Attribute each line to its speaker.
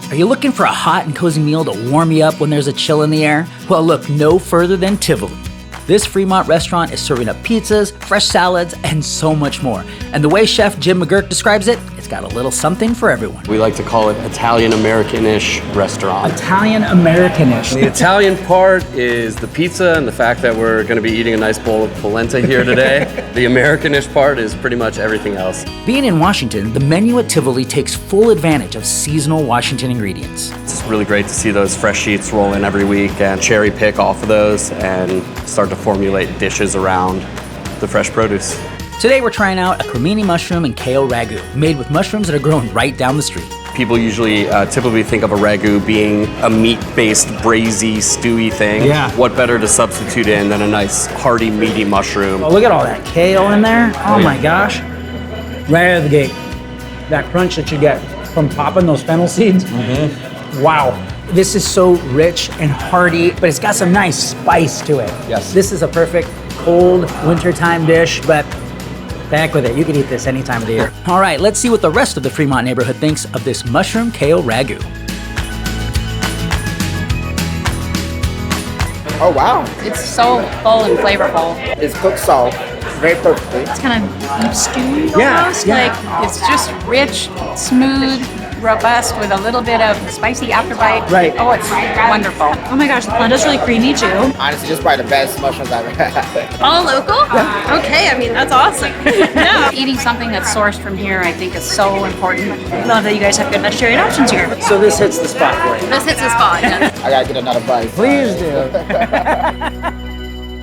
Speaker 1: Are you looking for a hot and cozy meal to warm you up when there's a chill in the air? Well, look no further than Tivoli. This Fremont restaurant is serving up pizzas, fresh salads, and so much more. And the way Chef Jim McGurk describes it, it's got a little something for everyone.
Speaker 2: We like to call it Italian-American-ish restaurant.
Speaker 1: Italian-American-ish.
Speaker 2: The Italian part is the pizza and the fact that we're going to be eating a nice bowl of polenta here today. The American-ish part is pretty much everything else.
Speaker 1: Being in Washington, the menu at Tivoli takes full advantage of seasonal Washington ingredients.
Speaker 2: It's really great to see those fresh sheets roll in every week and cherry pick off of those and start to formulate dishes around the fresh produce.
Speaker 1: Today we're trying out a cremini mushroom and kale ragu, made with mushrooms that are grown right down the street.
Speaker 2: People usually typically think of a ragu being a meat-based, braisy, stewy thing.
Speaker 1: Yeah.
Speaker 2: What better to substitute in than a nice, hearty, meaty mushroom?
Speaker 1: Oh, look at all that kale in there. Oh my gosh. Right out of the gate. That crunch that you get from popping those fennel seeds. Mm-hmm. Wow. This is so rich and hearty, but it's got some nice spice to it.
Speaker 2: Yes.
Speaker 1: This is a perfect cold wintertime dish, but heck with it. You can eat this any time of the year. All right, let's see what the rest of the Fremont neighborhood thinks of this mushroom kale ragu.
Speaker 3: Oh wow,
Speaker 4: It's so full and flavorful.
Speaker 3: it's cooked soft, very perfectly.
Speaker 4: It's kind of beef stew
Speaker 1: Yeah,
Speaker 4: almost.
Speaker 1: yeah.
Speaker 4: Like it's just rich, smooth, robust with a little bit of spicy afterbite.
Speaker 1: Right.
Speaker 4: Oh, it's wonderful. Oh my gosh, the polenta's really creamy too.
Speaker 3: Honestly, just probably the best mushrooms I've ever had.
Speaker 4: All local? Okay, I mean that's awesome. Yeah. Eating something that's sourced from here I think is so important. Love that you guys have good vegetarian options here.
Speaker 1: So this hits the spot for you.
Speaker 4: This hits the spot. Yeah.
Speaker 3: I gotta get another bite.
Speaker 1: Please do.